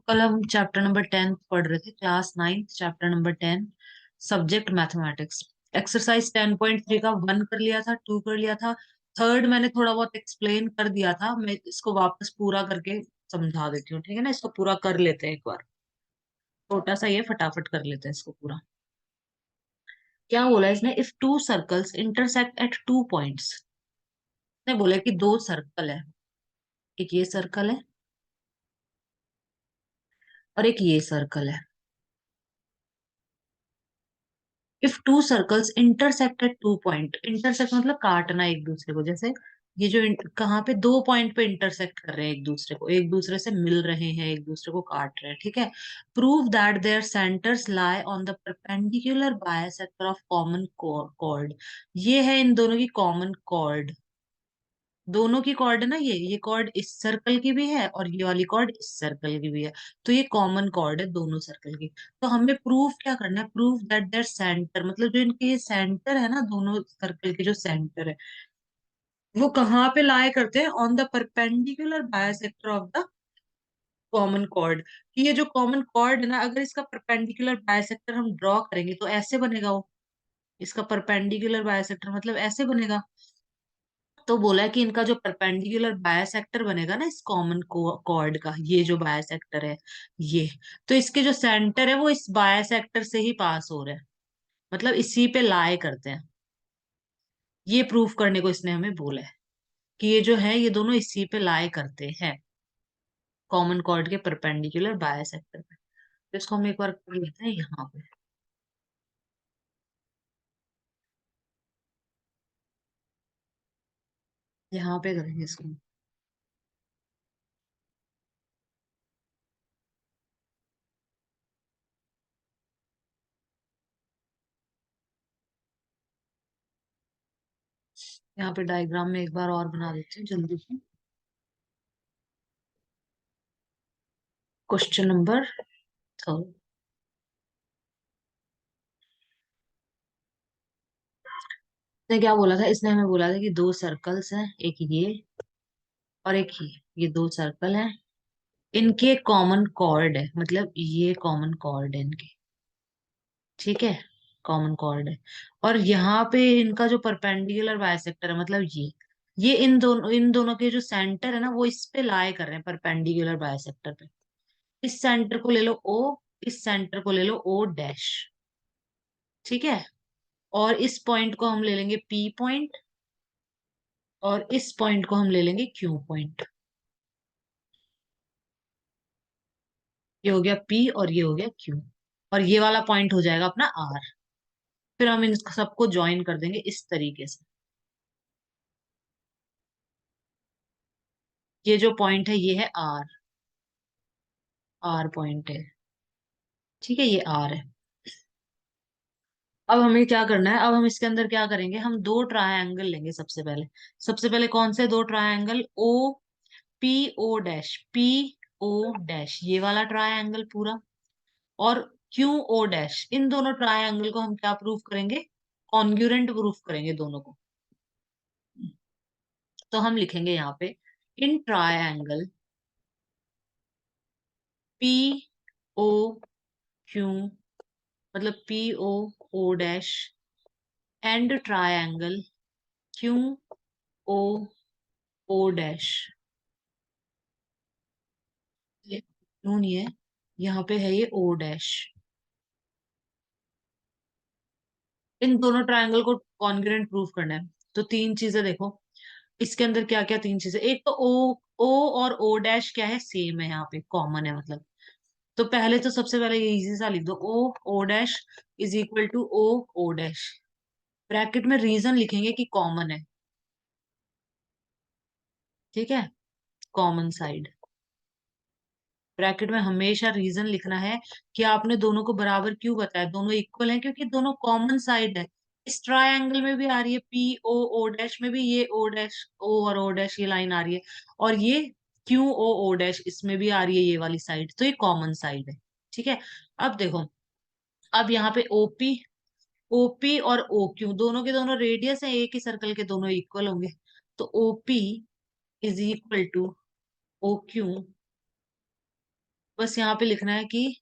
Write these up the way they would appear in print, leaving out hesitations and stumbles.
कल हम chapter number 10 पढ़ रहे थे, class 9 chapter number 10, subject mathematics. Exercise 10.3 का 1 कर लिया था, 2 कर लिया था, थर्ड मैंने थोड़ा बहुत एक्सप्लेन कर दिया था। मैं इसको वापस पूरा करके समझा देती हूँ, ठीक है ना। इसको पूरा कर लेते हैं एक बार, छोटा सा ये, फटाफट कर लेते हैं इसको पूरा। क्या बोला इसने? If two circles intersect at two points. ने बोला कि दो सर्कल है, एक ये सर्कल है और एक ये सर्कल है। If to circles intersect at two point, intersect मतलब काटना एक दूसरे को, जैसे ये जो कहाँ पे दो पॉइंट पे इंटरसेक्ट कर रहे हैं एक दूसरे को, एक दूसरे से मिल रहे हैं, एक दूसरे को काट रहे हैं, ठीक है। Prove that there centres lie on the perpendicular bisector of common chord. ये है इन दोनों की कॉमन कॉर्ड। दोनों की कॉर्ड है ना, ये कॉर्ड इस सर्कल की भी है और ये वाली कॉर्ड इस सर्कल की भी है। तो ये कॉमन कॉर्ड है दोनों सर्कल की। तो हमें प्रूफ क्या करना है? प्रूफ दैट देयर सेंटर, मतलब जो इनके ये सेंटर है ना, दोनों सर्कल के जो सेंटर है वो कहाँ पे लाए करते हैं? On the perpendicular bisector of the common chord. कि ये जो कॉमन कॉर्ड है ना, अगर इसका परपेंडिकुलर बायसेक्टर हम ड्रॉ करेंगे तो ऐसे बनेगा वो। इसका परपेंडिकुलर बायसेक्टर मतलब ऐसे बनेगा। तो बोला है कि इनका जो परपेंडिकुलर बायसेक्टर बनेगा ना इस कॉमन कॉर्ड का, ये जो बायसेक्टर है ये, तो इसके जो सेंटर है वो इस बायसेक्टर से ही पास हो रहे हैं, मतलब इसी पे लाई करते हैं। ये प्रूफ करने को इसने हमें बोला है कि ये जो है ये दोनों इसी पे लाई करते हैं, कॉमन कॉर्ड के परपेंडिकुलर बायसेक्टर पे। तो इसको हम एक बार कर लेते हैं यहाँ पे। यहाँ पे करेंगे इसको। यहाँ पे डायग्राम में एक बार और बना देते हैं जल्दी से। Question number 3। इसने क्या बोला था? इसने हमें बोला था कि दो सर्कल्स हैं, एक ये और एक ये दो सर्कल हैं, इनके कॉमन कॉर्ड है, मतलब ये कॉमन कॉर्ड है इनके, ठीक है। कॉमन कॉर्ड है और यहाँ पे इनका जो परपेंडिकुलर बायसेक्टर है, मतलब ये इन दोनों के जो सेंटर है ना वो इस पे लाई कर रहे हैं परपेंडिकुलर बायसेक्टर पे। इस सेंटर को ले लो ओ, इस सेंटर को ले लो ओ डैश, ठीक है। और इस पॉइंट को हम ले लेंगे पी पॉइंट और इस पॉइंट को हम ले लेंगे क्यू पॉइंट। ये हो गया पी और ये हो गया क्यू, और ये वाला पॉइंट हो जाएगा अपना आर। फिर हम इन सबको ज्वाइन कर देंगे इस तरीके से। ये जो पॉइंट है ये है आर, आर पॉइंट है, ठीक है, ये आर है। अब हमें क्या करना है? अब हम इसके अंदर क्या करेंगे? हम दो ट्रायंगल लेंगे सबसे पहले। सबसे पहले कौन से दो triangle? O P O dash, P O dash ये वाला ट्रायंगल पूरा, और क्यू ओ डैश, इन दोनों ट्रायंगल को हम क्या प्रूफ करेंगे? कॉन्ग्रुएंट प्रूफ करेंगे दोनों को। तो हम लिखेंगे यहाँ पे in triangle P O Q, मतलब P O O dash and triangle Q O O dash. ये क्यों नहीं है? यहाँ पे है ये ओ डैश। इन दोनों ट्रायंगल को कॉन्ग्रुएंट प्रूफ करना है। तो तीन चीजें देखो इसके अंदर, क्या क्या तीन चीजें। एक तो ओ, ओ और ओ डैश क्या है? सेम है, यहाँ पे कॉमन है मतलब। तो पहले तो सबसे पहले ये इजी सा लिख दो, O O dash is equal to O O dash. Bracket में रीजन लिखेंगे कि कॉमन है, ठीक है, कॉमन साइड। ब्रैकेट में हमेशा रीजन लिखना है कि आपने दोनों को बराबर क्यों बताया, दोनों इक्वल हैं, क्योंकि दोनों कॉमन साइड है। इस ट्रायंगल में भी आ रही है पी ओ ओ डैश में भी ये ओ डैश, ओ और ओ डैश ये लाइन आ रही है, और ये क्यू ओ ओ डैश इसमें भी आ रही है ये वाली साइड, तो ये कॉमन साइड है, ठीक है। अब देखो, अब यहाँ पे ओपी, ओपी और ओ क्यू दोनों के दोनों रेडियस है एक ही सर्कल के, दोनों इक्वल होंगे। तो OP is equal to O Q बस यहाँ पे लिखना है कि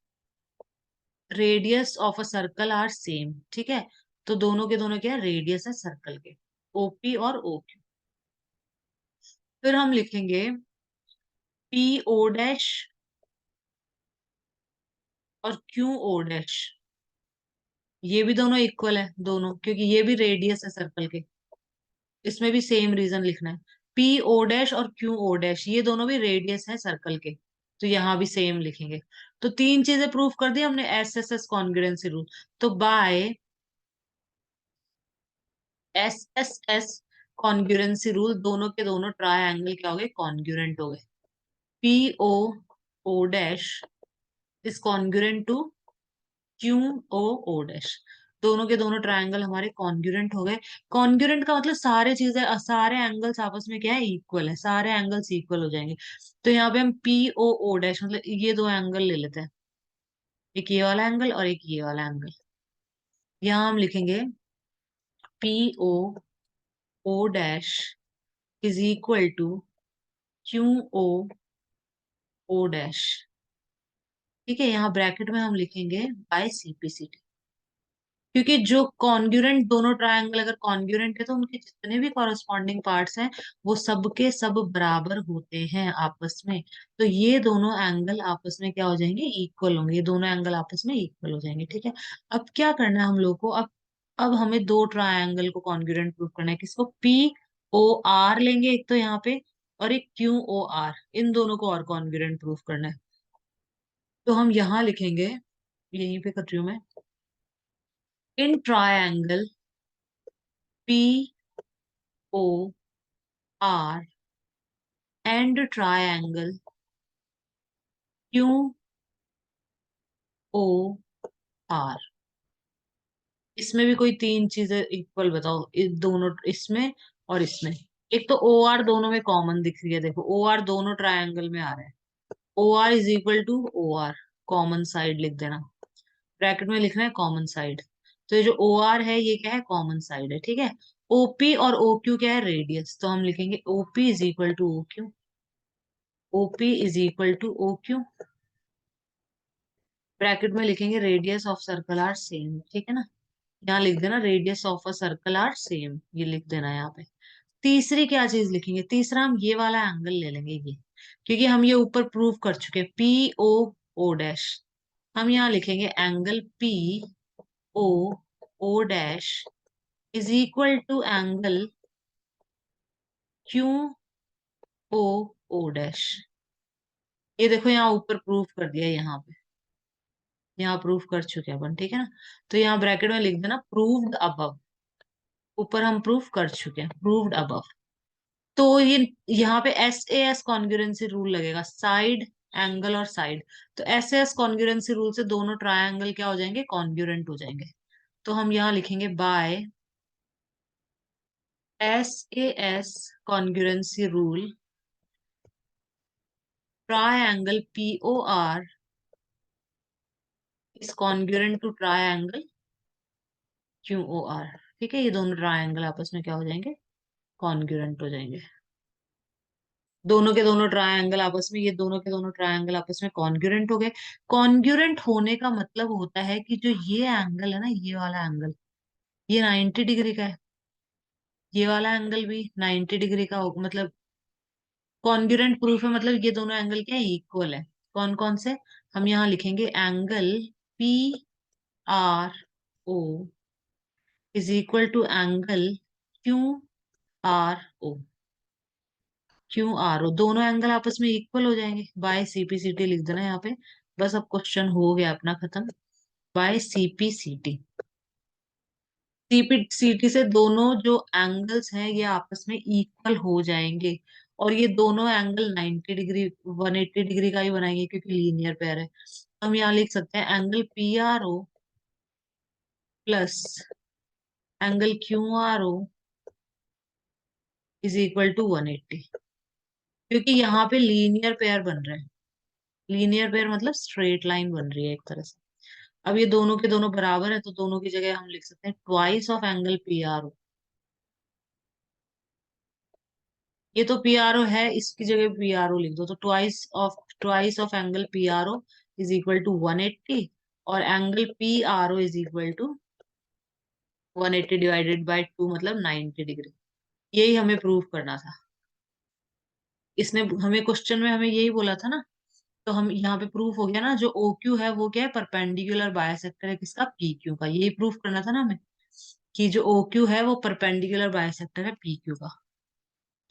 radius of a circle are same, ठीक है। तो दोनों के दोनों क्या है, रेडियस है सर्कल के, ओपी और ओ क्यू। फिर हम लिखेंगे पी ओ डैश और क्यू ओ डैश, ये भी दोनों इक्वल है दोनों, क्योंकि ये भी रेडियस है सर्कल के। इसमें भी सेम रीजन लिखना है। पी ओ डैश और क्यू ओ डैश ये दोनों भी रेडियस है सर्कल के, तो यहाँ भी सेम लिखेंगे। तो तीन चीजें प्रूव कर दी हमने, S S S congruency rule. तो by S S S congruency rule दोनों के दोनों ट्रायंगल क्या हो गए, कॉन्ग्रुएंट हो गए। P O O dash is congruent to Q O O dash, दोनों के दोनों ट्रायंगल हमारे कॉन्ग्रुएंट हो गए। कॉन्ग्रुएंट का मतलब सारे चीजें, सारे एंगल्स आपस में क्या है, इक्वल है, सारे एंगल्स इक्वल हो जाएंगे। तो यहाँ पे हम पी ओ ओ डैश मतलब ये दो एंगल ले लेते हैं, एक ये वाला एंगल और एक ये वाला एंगल। यहाँ हम लिखेंगे P O O dash is equal to Q O O dash, ठीक है। यहाँ ब्रैकेट में हम लिखेंगे बाय सीपीसीटी, क्योंकि जो कॉन्ग्रुएंट दोनों ट्रायंगल अगर कॉन्ग्रुएंट है तो उनके जितने भी कॉरस्पॉन्डिंग पार्ट्स हैं वो सबके सब बराबर होते हैं आपस में। तो ये दोनों एंगल आपस में क्या हो जाएंगे, इक्वल होंगे, ये दोनों एंगल आपस में इक्वल हो जाएंगे, ठीक है। अब क्या करना है हम लोग को, अब हमें दो ट्रायंगल को कॉन्ग्रुएंट प्रूव करना है। किसको, पी ओ आर लेंगे एक तो यहाँ पे, और एक क्यू ओ आर, इन दोनों को और कॉन्ग्रुएंट प्रूव करना है। तो हम यहाँ लिखेंगे, यहीं पे कर रही हूँ मैं, in triangle P O R and triangle Q O R, इसमें भी कोई तीन चीजें इक्वल बताओ, इस दोनों इसमें और इसमें। एक तो ओ आर दोनों में कॉमन दिख रही है, देखो ओ आर दोनों ट्रायंगल में आ रहा है। O R is equal to O R, common side लिख देना, ब्रैकेट में लिखना है कॉमन साइड। तो ये जो ओ आर है ये क्या है, कॉमन साइड है, ठीक है। ओपी और ओ क्यू क्या है, रेडियस, तो हम लिखेंगे OP is equal to O Q, OP is equal to O Q, bracket में लिखेंगे radius of circle are same, ठीक है ना। यहाँ लिख देना radius of a circle are same, ये लिख देना यहाँ पे। तीसरी क्या चीज लिखेंगे, तीसरा हम ये वाला एंगल ले लेंगे ये, क्योंकि हम ये ऊपर प्रूव कर चुके हैं, पी ओ ओ डैश। हम यहाँ लिखेंगे angle P O O dash is equal to angle Q O O dash. ये देखो यहाँ ऊपर प्रूव कर दिया, यहाँ पे यहाँ प्रूव कर चुके हैं अपन, ठीक है ना। तो यहाँ ब्रैकेट में लिख देना प्रूव्ड अबव, ऊपर हम प्रूव कर चुके हैं, प्रूव्ड अबव। तो ये यहाँ पे S A S congruency rule लगेगा, साइड एंगल और साइड। तो S A S congruency rule से दोनों ट्रायंगल क्या हो जाएंगे, कॉन्ग्रुएंट हो जाएंगे। तो हम यहाँ लिखेंगे by S A S congruency rule triangle P O R is congruent to triangle Q O R, ठीक है। ये दोनों ट्रायंगल आपस में क्या हो जाएंगे, कॉन्ग्रुएंट हो जाएंगे। दोनों के दोनों ट्रायंगल आपस में, ये दोनों के दोनों ट्रायंगल आपस में कॉन्ग्रुएंट हो गए। कॉन्ग्रुएंट होने का मतलब होता है कि जो ये एंगल है ना, ये वाला एंगल, ये 90 डिग्री का है, ये वाला एंगल भी 90 डिग्री का हो, मतलब कॉन्ग्रुएंट प्रूफ है, मतलब ये दोनों एंगल क्या है, इक्वल है। कौन कौन से, हम यहाँ लिखेंगे angle P R O is equal to angle Q R O, Q R O, दोनों एंगल आपस में इक्वल हो जाएंगे, बाय सीपीसीटी लिख देना यहाँ पे। बस अब क्वेश्चन हो गया अपना खत्म, बाय सीपीसीटी। सीपीसीटी से दोनों जो एंगल्स हैं ये आपस में इक्वल हो जाएंगे, और ये दोनों एंगल 90 डिग्री 180 डिग्री का ही बनाएंगे, क्योंकि लीनियर पेयर है। हम यहाँ लिख सकते हैं angle P R O plus angle Q R O is equal to 180, क्योंकि यहाँ पे लीनियर पेयर बन रहा है। लीनियर पेयर मतलब स्ट्रेट लाइन बन रही है एक तरह से। अब ये दोनों के दोनों बराबर है, तो दोनों की जगह हम लिख सकते हैं twice of angle P R O. ये तो पी आर ओ है, इसकी जगह पी आर ओ लिख दो, तो twice of twice of angle P R O is equal to 180 और angle P R O is equal to 180 divided by 2 मतलब 90 डिग्री। यही हमें प्रूव करना था। इसने हमें क्वेश्चन में हमें यही बोला था ना, तो हम यहाँ पे प्रूफ हो गया ना, जो ओ क्यू है वो क्या है, परपेंडिकुलर बायसेक्टर है किसका, पी क्यू का। यही प्रूफ करना था ना हमें कि जो ओ क्यू है वो परपेंडिकुलर बायसेक्टर है पी क्यू का।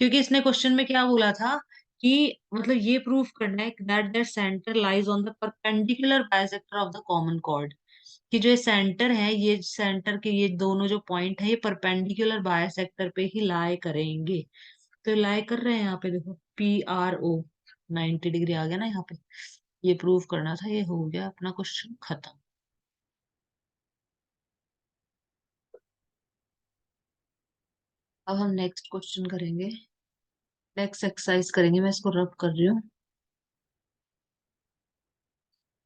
क्योंकि इसने क्वेश्चन में क्या बोला था कि मतलब ये प्रूफ करना है that that centre lies on the perpendicular bisector of the common chord, कि जो ये सेंटर है, ये सेंटर के ये दोनों जो पॉइंट है ये परपेंडिकुलर बायसेक्टर पे ही लाई करेंगे। तो लाई कर रहे हैं यहाँ पे, देखो पी आर ओ 90 डिग्री आ गया ना यहाँ पे। ये प्रूव करना था, ये हो गया अपना क्वेश्चन खत्म। अब हम नेक्स्ट क्वेश्चन करेंगे, नेक्स्ट एक्सरसाइज करेंगे। मैं इसको रब कर रही हूँ।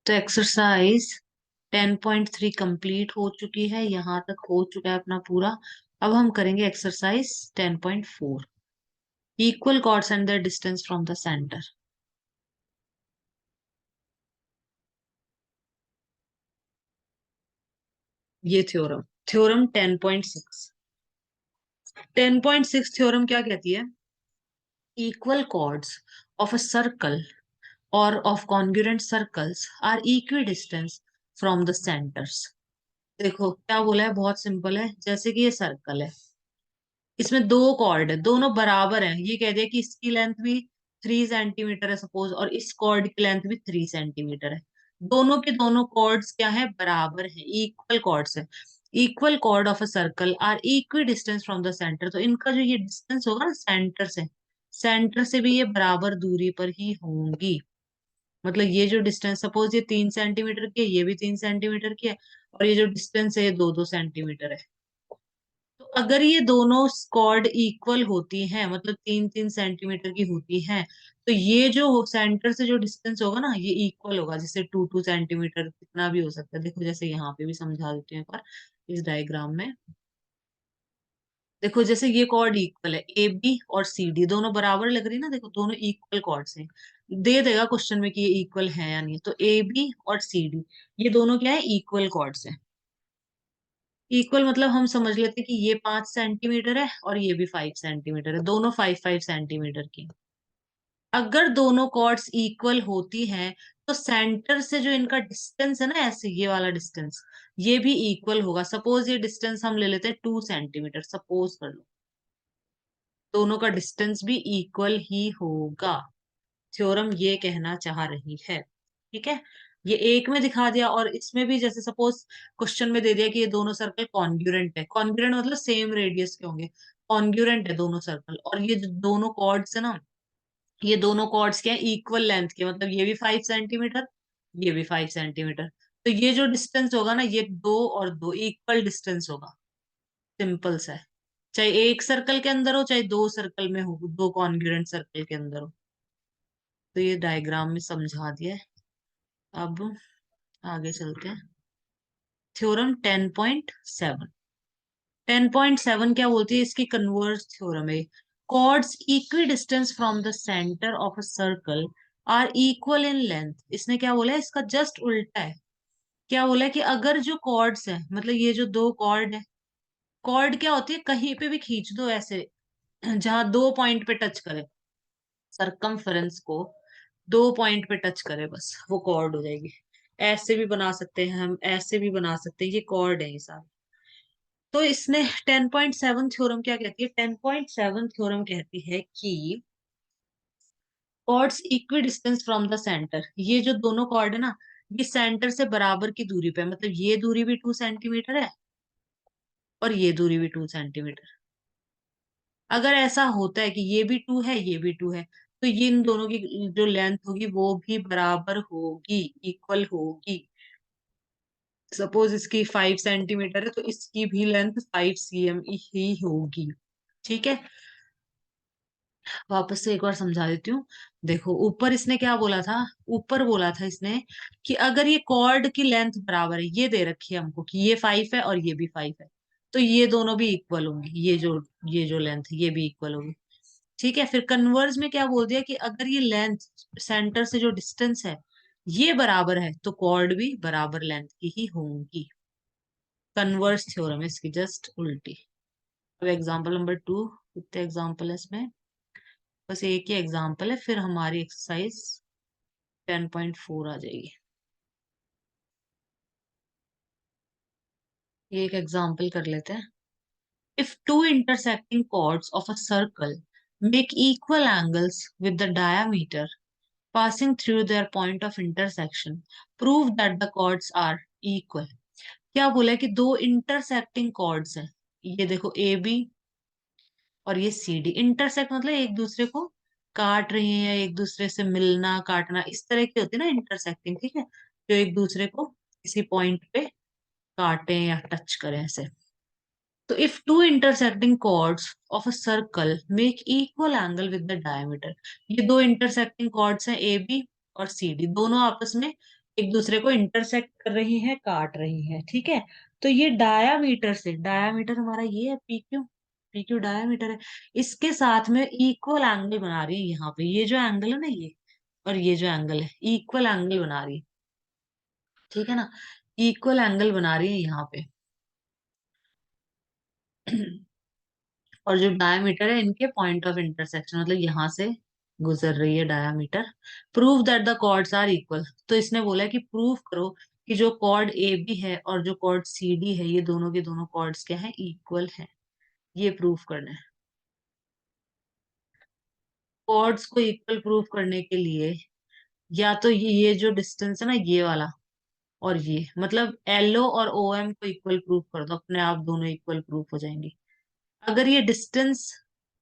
तो एक्सरसाइज 10.3 कंप्लीट हो चुकी है, यहाँ तक हो चुका है अपना पूरा। अब हम करेंगे exercise 10.4, equal chords and the distance from the centre. ये थ्योरम, थ्योरम 10.6। 10.6 थ्योरम क्या कहती है, equal chords of a circle or of congruent circles are equidistant from the centers। देखो क्या बोला है, बहुत सिंपल है। जैसे कि ये सर्कल है, इसमें दो कॉर्ड है, दोनों बराबर हैं। ये कह दिया कि इसकी लेंथ भी 3 सेंटीमीटर है सपोज, और इस कॉर्ड की लेंथ भी 3 सेंटीमीटर है। दोनों के दोनों कॉर्ड्स क्या है, बराबर है, इक्वल कॉर्ड्स है। Equal chord of a circle are equidistant from the centre. तो इनका जो ये डिस्टेंस होगा ना सेंटर से, सेंटर से भी ये बराबर दूरी पर ही होंगी। मतलब ये जो डिस्टेंस, सपोज ये 3 सेंटीमीटर की है, ये भी 3 सेंटीमीटर की है, और ये जो डिस्टेंस है ये 2-2 सेंटीमीटर है। तो अगर ये दोनों कॉर्ड इक्वल होती हैं, मतलब 3-3 सेंटीमीटर की होती हैं, तो ये जो सेंटर से जो डिस्टेंस होगा ना ये इक्वल होगा, जैसे 2-2 सेंटीमीटर कितना भी हो सकता है। देखो जैसे यहाँ पे भी समझा देती हूँ एक बार इस डायग्राम में। देखो जैसे ये कॉर्ड इक्वल है, ए बी और सी डी दोनों बराबर लग रही है ना, देखो दोनों इक्वल कॉर्ड्स हैं। दे देगा क्वेश्चन में कि ये इक्वल है या नहीं। तो ए बी और सी डी ये दोनों क्या है, इक्वल कॉर्ड्स हैं। इक्वल मतलब हम समझ लेते हैं कि ये 5 सेंटीमीटर है और ये भी 5 सेंटीमीटर है, दोनों 5-5 सेंटीमीटर की। अगर दोनों कॉर्ड्स इक्वल होती हैं तो सेंटर से जो इनका डिस्टेंस है ना, ऐसे ये वाला डिस्टेंस ये भी इक्वल होगा। सपोज ये डिस्टेंस हम ले लेते हैं 2 सेंटीमीटर, सपोज कर लो, दोनों का डिस्टेंस भी इक्वल ही होगा। थ्योरम ये कहना चाह रही है, ठीक है। ये एक में दिखा दिया, और इसमें भी जैसे सपोज क्वेश्चन में दे दिया कि ये दोनों सर्कल कॉन्ग्रुएंट है। कॉन्ग्रुएंट मतलब सेम रेडियस के होंगे, कॉन्ग्रुएंट है दोनों सर्कल। और ये जो दोनों कॉर्ड्स है ना, ये दोनों कॉर्ड्स के हैं इक्वल लेंथ के, मतलब ये भी 5 सेंटीमीटर, ये भी 5 सेंटीमीटर। तो ये जो डिस्टेंस होगा ना, ये दो और दो इक्वल डिस्टेंस होगा। सिंपल सा है, चाहे एक सर्कल के अंदर हो चाहे दो सर्कल में हो, दो कॉन्ग्रुएंट सर्कल के अंदर हो। तो ये डायग्राम में समझा दिया है। अब आगे चलते हैं, थ्योरम 10.7। 10.7 क्या बोलती है, इसकी कन्वर्स थ्योरम है। Chords equidistant from the centre of a circle are equal in length. इसने क्या बोला है, इसका जस्ट उल्टा है। क्या बोला है कि अगर जो कॉर्ड्स है, मतलब ये जो दो कॉर्ड है, कॉर्ड क्या होती है, कहीं पे भी खींच दो ऐसे, जहां दो पॉइंट पे टच करे, सरकमफेरेंस को दो पॉइंट पे टच करे बस, वो कॉर्ड हो जाएगी। ऐसे भी बना सकते हैं हम, ऐसे भी बना सकते हैं, ये कॉर्ड है ये सारे। तो इसने 10.7 थ्योरम क्या कहती है, 10.7 थ्योरम कहती है कि chords equidistant from the centre. ये जो दोनों कॉर्ड है ना, ये सेंटर से बराबर की दूरी पे है, मतलब ये दूरी भी 2 सेंटीमीटर है और ये दूरी भी 2 सेंटीमीटर। अगर ऐसा होता है कि ये भी 2 है ये भी 2 है, तो ये इन दोनों की जो लेंथ होगी वो भी बराबर होगी, इक्वल होगी। सपोज इसकी 5 सेंटीमीटर है तो इसकी भी लेंथ 5 cm ही होगी, ठीक है। वापस से एक बार समझा देती हूँ। देखो ऊपर इसने क्या बोला था, ऊपर बोला था इसने कि अगर ये कॉर्ड की लेंथ बराबर है, ये दे रखी है हमको कि ये 5 है और ये भी 5 है, तो ये दोनों भी इक्वल होंगी। ये जो लेंथ ये भी इक्वल होगी, ठीक है, फिर कन्वर्ज में क्या बोल दिया कि अगर ये लेंथ सेंटर से जो डिस्टेंस है ये बराबर है तो कॉर्ड भी बराबर लेंथ की ही होंगी। कन्वर्स थ्योरम इसकी जस्ट उल्टी। अब एग्जांपल नंबर 2, कितने एग्जांपल है इसमें, बस एक ही एग्जांपल है, फिर हमारी एक्सरसाइज 10.4 आ जाएगी। ये एक एग्जांपल कर लेते हैं। If two intersecting chords of a circle make equal angles with the diameter passing through their point of intersection, prove that the chords are equal। क्या बोला है कि दो इंटरसेक्टिंग कॉर्ड्स हैं, ये देखो ए बी और ये सी डी। इंटरसेक्ट मतलब एक दूसरे को काट रही हैं, एक दूसरे से मिलना काटना, इस तरह की होती है ना इंटरसेक्टिंग, ठीक है, जो एक दूसरे को किसी पॉइंट पे काटें या टच करें ऐसे। तो if two intersecting chords of a circle make equal angle with the diameter, ये दो इंटरसेक्टिंग कॉर्ड्स हैं ए बी और सी डी, दोनों आपस में एक दूसरे को इंटरसेक्ट कर रही हैं, काट रही हैं, ठीक है। तो ये डायामीटर से, डायामीटर हमारा ये है P Q, P Q diameter है, इसके साथ में इक्वल एंगल बना रही है यहाँ पे, ये जो एंगल है ना ये, और ये जो एंगल है इक्वल एंगल बना रही है, ठीक है ना, इक्वल एंगल बना रही है यहाँ पे। और जो डायमीटर है इनके पॉइंट ऑफ इंटरसेक्शन, मतलब यहां से गुजर रही है diameter. Prove that the chords are equal, तो इसने बोला है कि प्रूव करो कि जो कॉर्ड ए बी है और जो कॉर्ड सी डी है ये दोनों के दोनों कॉर्ड्स क्या है, इक्वल है। ये प्रूव करना है। कॉर्ड्स को इक्वल प्रूव करने के लिए या तो ये जो डिस्टेंस है ना ये वाला, और ये मतलब एलओ और ओ एम को इक्वल प्रूव कर दो, अपने आप दोनों इक्वल प्रूफ हो जाएंगे। अगर ये डिस्टेंस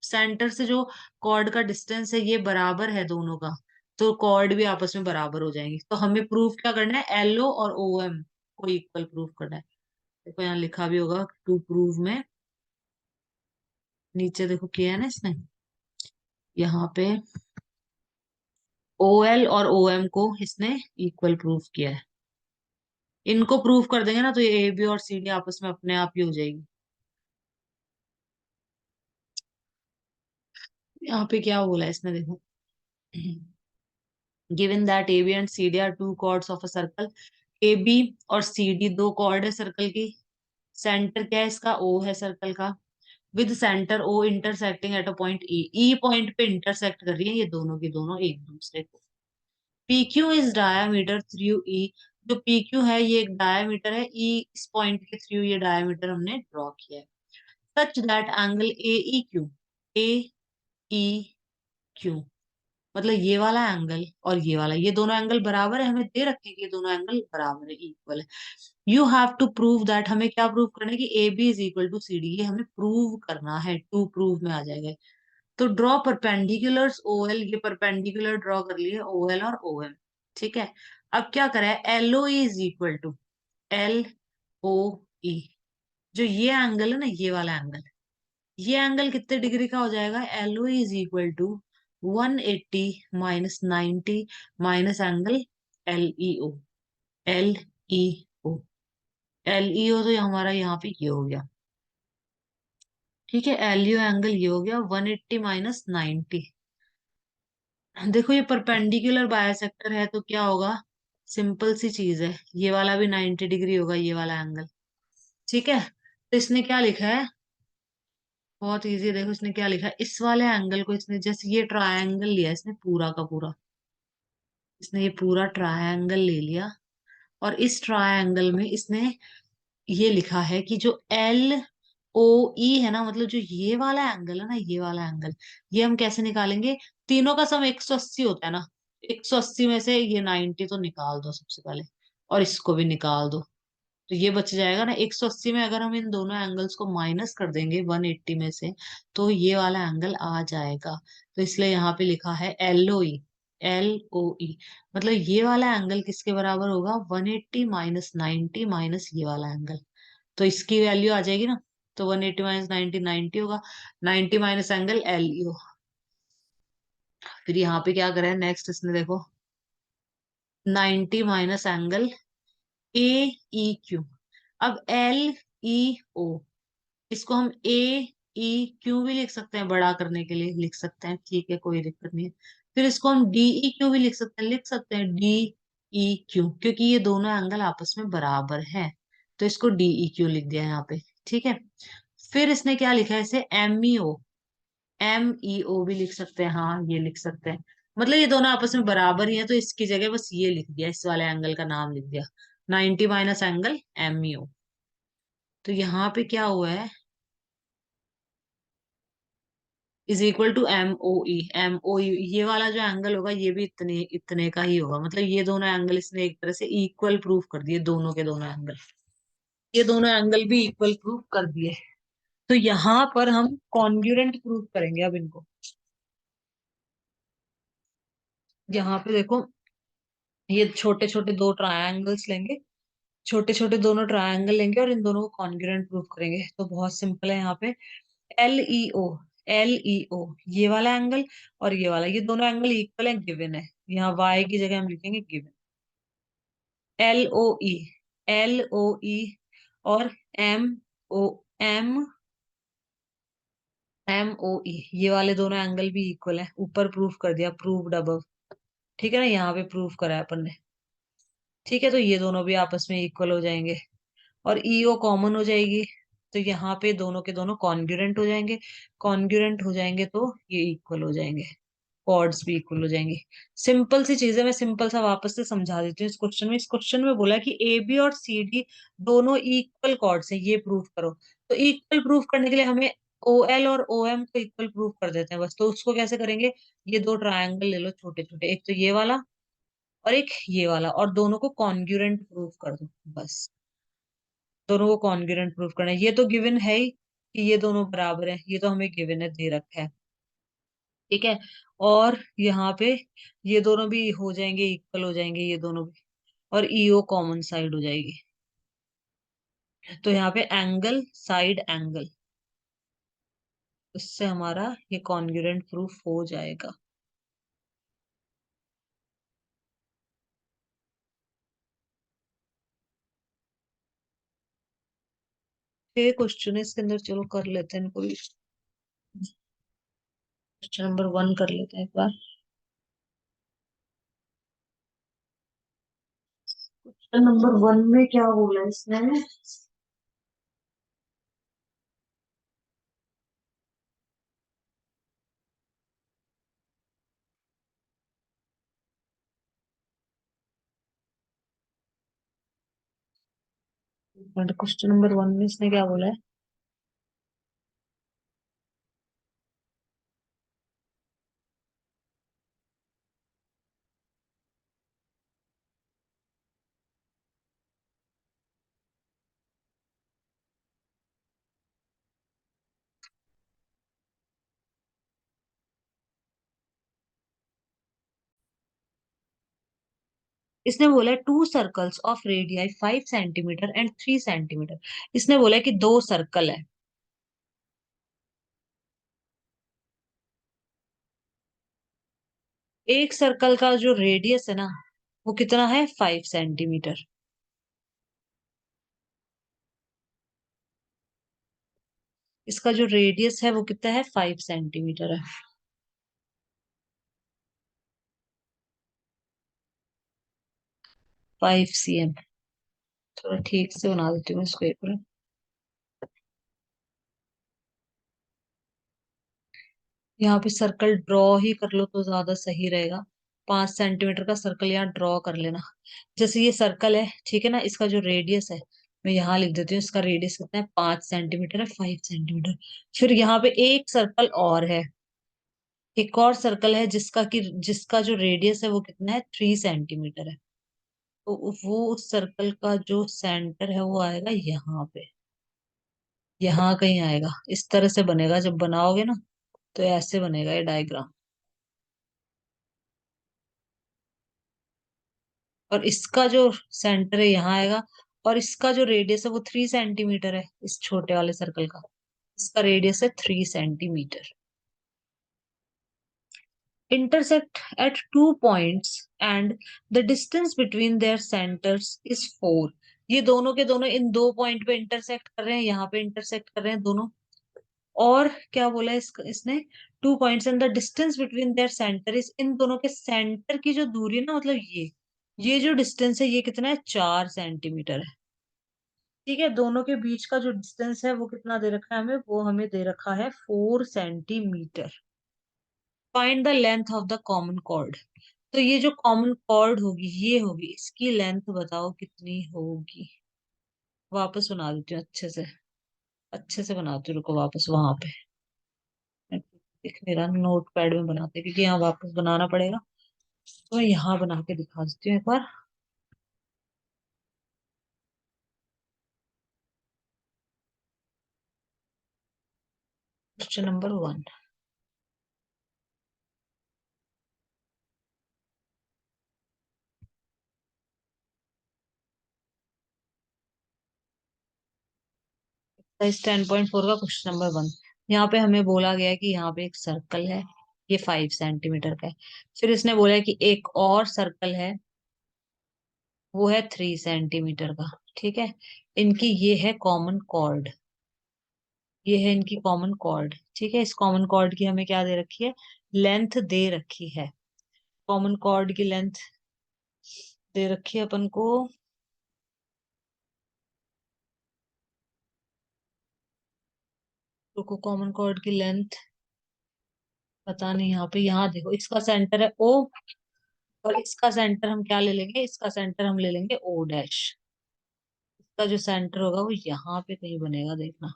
सेंटर से जो कॉर्ड का डिस्टेंस है ये बराबर है दोनों का, तो कॉर्ड भी आपस में बराबर हो जाएंगे। तो हमें प्रूफ क्या करना है, एलओ और ओ एम को इक्वल प्रूफ करना है। देखो यहाँ लिखा भी होगा टू प्रूव में, नीचे देखो किया है ना इसने, यहाँ पे ओ एल और ओ एम को इसने इक्वल प्रूफ किया है। इनको प्रूफ कर देंगे ना तो ये ए बी और सी डी आपस में अपने आप ही हो जाएगी। यहाँ पे क्या बोला है इसने देखो, given that A B and C D are two chords of a circle, A B और सी डी दो कॉर्ड है सर्कल की, सेंटर क्या है इसका, ओ है सर्कल का, with centre O intersecting at a point E, E point पे इंटरसेक्ट कर रही है ये दोनों की दोनों एक दूसरे को। P Q is diameter through E, जो पी क्यू है ये एक डायामीटर है, ई इस पॉइंट के थ्रू ये डायामीटर हमने ड्रॉ किया है। Such that angle A E Q, A E Q मतलब ये वाला एंगल और ये वाला, ये दोनों एंगल बराबर है, हमें दे रखे हैं कि ये दोनों एंगल बराबर है, इक्वल है। You have to prove that, हमें क्या प्रूव करना है कि A B is equal to C D, ये हमें प्रूव करना है, टू प्रूव में आ जाएगा। तो ड्रॉ परपेंडिकुलर्स ओ एल, ये परपेंडिकुलर ड्रॉ कर लिए ओ एल और ओ एम, ठीक है। अब क्या करें, L O is equal to L O E, जो ये एंगल है ना ये वाला एंगल, ये एंगल कितने डिग्री का हो जाएगा, L O is equal to 180 minus 90 minus angle L E O, L E O, L E O तो हमारा यहाँ पे ये हो गया, ठीक है, एल यू एंगल ये हो गया 180 माइनस 90। देखो ये परपेंडिकुलर बायसेक्टर है तो क्या होगा, सिंपल सी चीज है, ये वाला भी 90 डिग्री होगा ये वाला एंगल, ठीक है। तो इसने क्या लिखा है, बहुत इजी है, देखो इसने क्या लिखा है, इस वाले एंगल को इसने, जैसे ये ट्रायंगल लिया इसने पूरा का पूरा, इसने ये पूरा ट्रायंगल ले लिया, और इस ट्रायंगल में इसने ये लिखा है कि जो एल ओ ई है ना, मतलब जो ये वाला एंगल है ना, ये वाला एंगल, ये हम कैसे निकालेंगे, तीनों का सम 180 होता है ना, 180 में से ये 90 तो निकाल दो सबसे पहले, और इसको भी निकाल दो, तो ये बच जाएगा ना 180 में, अगर हम इन दोनों एंगल्स को माइनस कर देंगे 180 में से तो ये वाला एंगल आ जाएगा। तो इसलिए यहाँ पे लिखा है L O E, L O ई, मतलब ये वाला एंगल किसके बराबर होगा, 180 माइनस 90 माइनस ये वाला एंगल, तो इसकी वैल्यू आ जाएगी ना, तो 180 माइनस 90 90 होगा, 90 माइनस एंगल एल ई ओ। फिर यहाँ पे क्या करें नेक्स्ट, इसने देखो 90 minus angle A E Q, अब एल ई ओ, इसको हम ए ई क्यू भी लिख सकते हैं, बड़ा करने के लिए लिख सकते हैं, ठीक है, कोई दिक्कत नहीं है। फिर इसको हम डी ई क्यू भी लिख सकते हैं डी ई क्यू, क्योंकि ये दोनों एंगल आपस में बराबर हैं। तो इसको डी ई क्यू लिख दिया है यहाँ पे, ठीक है। फिर इसने क्या लिखा है, इसे एम ई ओ, एम ई ओ भी लिख सकते हैं, हाँ ये लिख सकते हैं। मतलब ये दोनों आपस में बराबर ही है, तो इसकी जगह बस ये लिख दिया, इस वाले एंगल का नाम लिख दिया 90 minus angle M E O. तो यहाँ पे क्या हुआ है, is equal to M O E, M O E, ये वाला जो एंगल होगा ये भी इतने इतने का ही होगा। मतलब ये दोनों एंगल इसने एक तरह से इक्वल प्रूफ कर दिए, दोनों के दोनों एंगल, ये दोनों एंगल भी इक्वल प्रूफ कर दिए। तो यहाँ पर हम कॉन्ग्रुएंट प्रूफ करेंगे अब इनको। यहाँ पे देखो, ये छोटे छोटे दो ट्रायंगल्स लेंगे, छोटे छोटे दोनों ट्रायंगल लेंगे और इन दोनों को कॉन्ग्रुएंट प्रूफ करेंगे। तो बहुत सिंपल है, यहाँ पे L E O, L E ओ, ये वाला एंगल और ये वाला, ये दोनों एंगल इक्वल है, गिवन है। यहाँ वाई की जगह हम लिखेंगे given, L O E, L O E और M O, M M O E, ये वाले दोनों एंगल भी इक्वल है, ऊपर प्रूफ कर दिया, प्रूव्ड अबव, ठीक है ना, यहाँ पे प्रूफ करा है अपन ने। ठीक है, तो ये दोनों भी आपस में इक्वल हो जाएंगे और ईओ कॉमन हो जाएगी, तो यहाँ पे दोनों के दोनों कॉन्ग्रुएंट हो जाएंगे, कॉन्ग्रुएंट हो जाएंगे तो ये इक्वल हो जाएंगे, कॉर्ड्स भी इक्वल हो जाएंगे। सिंपल सी चीज है, मैं सिंपल सा वापस से समझा देती हूँ। इस क्वेश्चन में बोला कि ए बी और सी डी दोनों इक्वल कॉर्ड्स हैं, ये प्रूफ करो। तो इक्वल प्रूफ करने के लिए हमें ओ एल और ओ एम को इक्वल प्रूफ कर देते हैं बस। तो उसको कैसे करेंगे, ये दो ट्रायंगल ले लो छोटे छोटे, एक तो ये वाला और एक ये वाला, और दोनों को कॉन्ग्रुएंट प्रूफ कर दो बस। दोनों को कॉन्ग्रुएंट प्रूफ करना है, ये तो गिवन है ही कि ये दोनों बराबर है, ये तो हमें गिवन है, दे रखा है, ठीक है। और यहाँ पे ये दोनों भी हो जाएंगे, इक्वल हो जाएंगे ये दोनों भी, और ईओ कॉमन साइड हो जाएगी। तो यहाँ पे एंगल साइड एंगल, उससे हमारा ये कॉन्ग्रुएंट प्रूफ हो जाएगा। ये क्वेश्चन है इसके अंदर, चलो कर लेते हैं इनको भी। क्वेश्चन नंबर 1 कर लेते हैं एक बार। क्वेश्चन नंबर 1 में क्या बोला है इसने, क्वेश्चन नंबर 1 में इसने क्या बोला है, इसने बोला है to circles of radii 5 centimetre and 3 centimetre. इसने बोला है कि दो सर्कल है, एक सर्कल का जो रेडियस है ना वो कितना है, 5 सेंटीमीटर। इसका जो रेडियस है वो कितना है, 5 सेंटीमीटर है। 5 cm, थोड़ा ठीक से बना देती हूँ इसको एक बार। यहाँ पे सर्कल ड्रॉ ही कर लो तो ज्यादा सही रहेगा। 5 सेंटीमीटर का सर्कल यहाँ ड्रॉ कर लेना। जैसे ये सर्कल है, ठीक है ना, इसका जो रेडियस है, मैं यहाँ लिख देती हूँ, इसका रेडियस कितना है, 5 सेंटीमीटर है, 5 सेंटीमीटर। फिर यहाँ पे एक सर्कल और है, एक और सर्कल है जिसका जो रेडियस है वो कितना है, 3 सेंटीमीटर है। तो वो उस सर्कल का जो सेंटर है वो आएगा यहाँ पे, यहाँ कहीं आएगा। इस तरह से बनेगा, जब बनाओगे ना तो ऐसे बनेगा ये डायग्राम। और इसका जो सेंटर है यहाँ आएगा, और इसका जो रेडियस है वो 3 सेंटीमीटर है, इस छोटे वाले सर्कल का, इसका रेडियस है 3 centimetre. intersect at 2 points and the distance between their centers is 4। ये दोनों के दोनों इन दो पॉइंट पे इंटरसेक्ट कर रहे हैं, यहाँ पे इंटरसेक्ट कर रहे हैं दोनों, और क्या बोला है इसने, 2 points and the distance between their centre is, इन दोनों के सेंटर की जो दूरी है ना, मतलब ये जो डिस्टेंस है ये कितना है, 4 सेंटीमीटर है। ठीक है, दोनों के बीच का जो डिस्टेंस है वो कितना दे रखा है हमें, वो हमें दे रखा है 4 centimetre. Find the length of the common chord. तो ये जो कॉमन कॉर्ड होगी ये होगी, इसकी लेंथ बताओ कितनी होगी। वापस बना देती हूँ अच्छे से बनाती हूँ, रुको वापस वहां पे एक मेरा नोट पैड में बनाते हैं, क्योंकि यहाँ वापस बनाना पड़ेगा। तो मैं यहाँ बना के दिखा देती हूँ एक बार। Question number 1। इस 10.4 का क्वेश्चन नंबर 1। यहाँ पे हमें बोला गया है कि यहाँ पे एक सर्कल है, ये 5 सेंटीमीटर का है। फिर इसने बोला है कि एक और सर्कल है, वो है 3 सेंटीमीटर का। ठीक है, इनकी ये है कॉमन कॉर्ड, ये है इनकी कॉमन कॉर्ड। ठीक है, इस कॉमन कॉर्ड की हमें क्या दे रखी है, लेंथ दे रखी है। कॉमन कॉर्ड की लेंथ दे रखी है अपन को। रुको, कॉमन कॉर्ड की लेंथ पता नहीं, यहाँ पे यहाँ देखो, इसका सेंटर है ओ, और इसका सेंटर हम क्या ले लेंगे, इसका सेंटर हम ले लेंगे ओ डैश। इसका जो सेंटर होगा वो यहाँ पे कहीं बनेगा, देखना।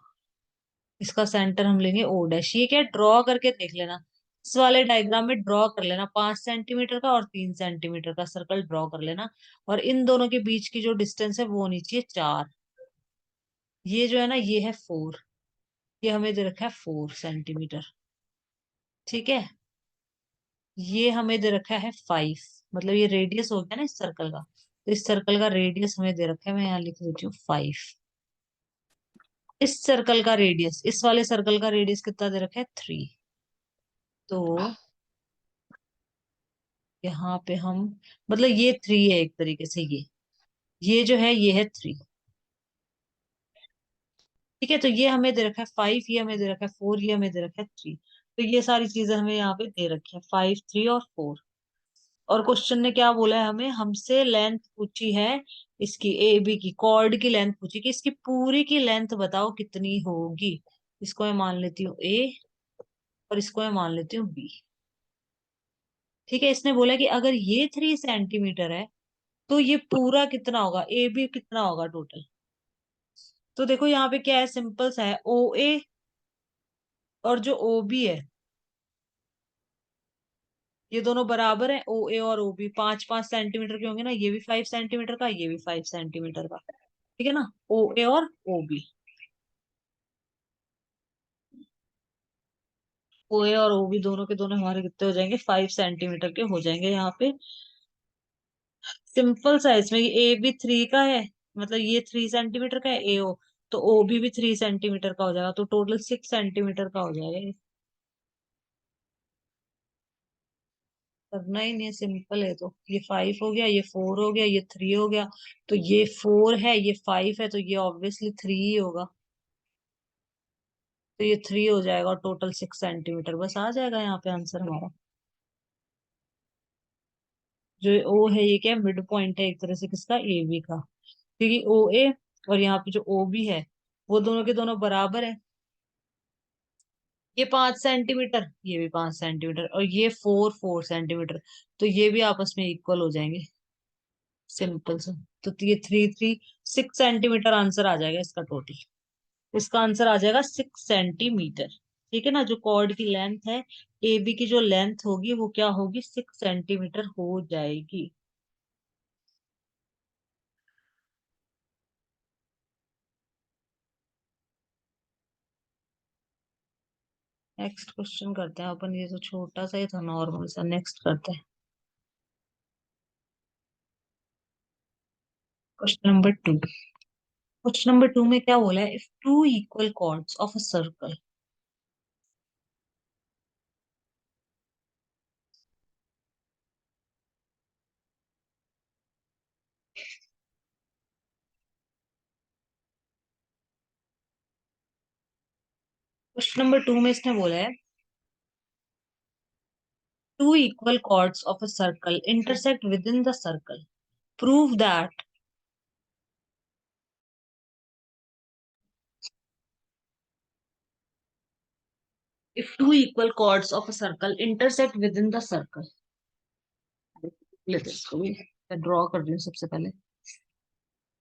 इसका सेंटर हम लेंगे ओ डैश। ये क्या, ड्रॉ करके देख लेना, इस वाले डायग्राम में ड्रॉ कर लेना, 5 सेंटीमीटर का और 3 सेंटीमीटर का सर्कल ड्रॉ कर लेना। और इन दोनों के बीच की जो डिस्टेंस है वो होनी चाहिए 4। ये जो है ना, ये है 4, ये हमें दे रखा है 4 सेंटीमीटर। ठीक है, ये हमें दे रखा है 5, मतलब ये रेडियस हो गया ना इस सर्कल का। तो इस सर्कल का रेडियस हमें दे रखा है, मैं यहाँ लिख देती हूँ 5। इस सर्कल का रेडियस, इस वाले सर्कल का रेडियस कितना दे रखा है, 3। तो यहाँ पे हम, मतलब ये 3 है एक तरीके से, ये जो है ये है 3। ठीक है, तो ये हमें दे रखा है 5, ये हमें दे रखा है 4, ये हमें दे रखा है 3। तो ये सारी चीजें हमें यहाँ पे दे रखी है, 5, 3 और 4। और क्वेश्चन ने क्या बोला है, हमें हमसे लेंथ पूछी है इसकी, ए बी की कॉर्ड की लेंथ पूछी कि इसकी पूरी की लेंथ बताओ कितनी होगी। इसको मैं मान लेती हूँ ए, और इसको मैं मान लेती हूँ बी। ठीक है, इसने बोला कि अगर ये 3 सेंटीमीटर है तो ये पूरा कितना होगा, ए बी कितना होगा टोटल। तो देखो यहाँ पे क्या है, सिंपल सा है, ओ ए और जो ओ बी है, ये दोनों बराबर है। ओ ए और ओ बी 5-5 सेंटीमीटर के होंगे ना, ये भी 5 सेंटीमीटर का, ये भी 5 सेंटीमीटर का। ठीक है ना, ओ ए और ओ बी, ओ ए और ओ बी दोनों के दोनों हमारे कितने हो जाएंगे, 5 सेंटीमीटर के हो जाएंगे यहाँ पे। सिंपल सा है इसमें, ए बी 3 का है, मतलब ये 3 सेंटीमीटर का है ए ओ, तो ओ बी भी 3 सेंटीमीटर का हो जाएगा, तो टोटल 6 सेंटीमीटर का हो जाएगा। करना ही नहीं है, सिंपल है। तो ये 5 हो गया, ये 4 हो गया, ये 3 हो गया। तो ये 4 है, ये 5 है, तो ये ऑब्वियसली 3 ही होगा। तो ये 3 हो जाएगा, और टोटल 6 सेंटीमीटर, बस आ जाएगा यहाँ पे आंसर हमारा। जो ओ है ये क्या है, मिड पॉइंट है एक तरह से किसका, ए बी का। क्योंकि ओ ए और यहाँ पे जो ओ बी है वो दोनों के दोनों बराबर है। ये 5 सेंटीमीटर, ये भी 5 सेंटीमीटर, और ये 4-4 सेंटीमीटर, तो ये भी आपस में इक्वल हो जाएंगे। सिंपल से, तो ये 3-3 6 सेंटीमीटर आंसर आ जाएगा इसका टोटल। इसका आंसर आ जाएगा 6 सेंटीमीटर। ठीक है ना, जो कॉर्ड की लेंथ है, ए बी की जो लेंथ होगी वो क्या होगी, 6 सेंटीमीटर हो जाएगी। नेक्स्ट क्वेश्चन करते हैं अपन, ये तो छोटा सा ही था, नॉर्मल सा। नेक्स्ट करते हैं क्वेश्चन नंबर 2। क्वेश्चन नंबर 2 में क्या बोला है, if two equal chords of a circle. Question number 2 में इसने बोला है two equal chords of a circle intersect within the circle. Prove that if two equal chords of a circle intersect within the circle. लेते हैं इसको भी, मैं draw कर रही हूँ सबसे पहले।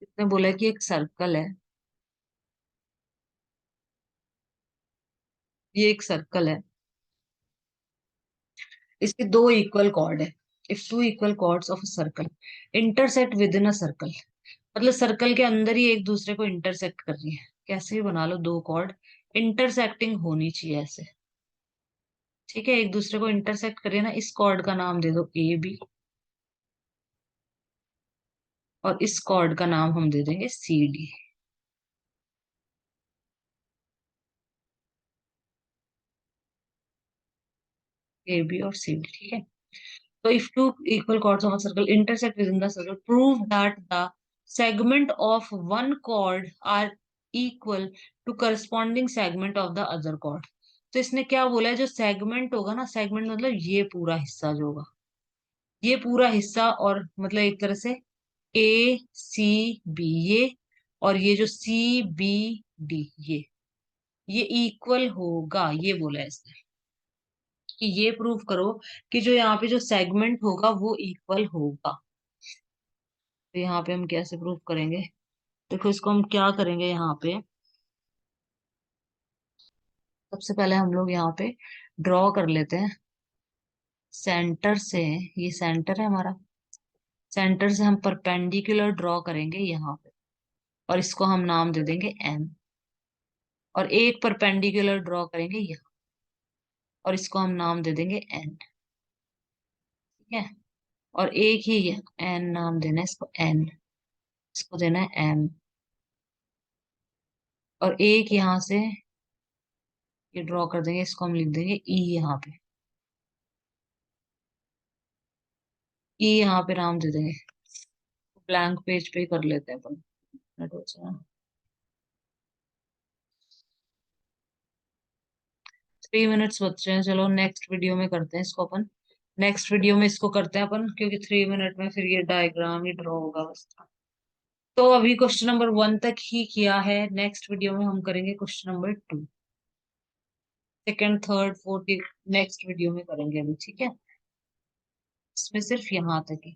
इसने बोला कि एक सर्कल है, ये एक सर्कल है, इसके दो इक्वल कॉर्ड है। If two equal chords of a circle intersect within a circle, मतलब सर्कल के अंदर ही एक दूसरे को इंटरसेक्ट कर रही है, कैसे भी बना लो, दो कॉर्ड इंटरसेक्टिंग होनी चाहिए ऐसे। ठीक है, एक दूसरे को इंटरसेक्ट करिए ना, इस कॉर्ड का नाम दे दो ए बी, और इस कॉर्ड का नाम हम दे देंगे सी डी। ए बी और सी डी, ठीक है। तो if two equal chords of a circle intersect within the circle, prove that the segment of one chord are equal to corresponding segment of the other chord। तो इसने क्या बोला है, जो सेगमेंट होगा ना, सेगमेंट मतलब ये पूरा हिस्सा जो होगा, ये पूरा हिस्सा, और मतलब एक तरह से ए सी बी ये, और ये जो सी बी डी ये इक्वल होगा, ये बोला है इसने कि ये प्रूव करो कि जो यहाँ पे जो सेगमेंट होगा वो इक्वल होगा। तो यहाँ पे हम कैसे प्रूव करेंगे, देखो इसको हम क्या करेंगे यहाँ पे, सबसे पहले हम लोग यहाँ पे ड्रॉ कर लेते हैं सेंटर से, ये सेंटर है हमारा, सेंटर से हम परपेंडिकुलर ड्रॉ करेंगे यहाँ पे, और इसको हम नाम दे देंगे एम, और एक परपेंडिकुलर ड्रॉ करेंगे यहाँ, और इसको हम नाम दे देंगे एन। ठीक है, और एक ही एन नाम देना है इसको एन, इसको देना है एम, और एक यहाँ से ये ड्रॉ कर देंगे, इसको हम लिख देंगे ई यहाँ पे, ई यहाँ पे नाम दे देंगे। ब्लैंक पेज पे ही कर लेते हैं अपन, मिनट हो जाए। 3 मिनट्स बच रहे हैं, चलो नेक्स्ट वीडियो में करते हैं इसको अपन, नेक्स्ट वीडियो में इसको करते हैं अपन, क्योंकि 3 मिनट में फिर ये डायग्राम ही ड्रॉ होगा बस। तो अभी क्वेश्चन नंबर 1 तक ही किया है, नेक्स्ट वीडियो में हम करेंगे question number 2, second third fourth next video में करेंगे अभी, ठीक है। इसमें सिर्फ यहाँ तक ही।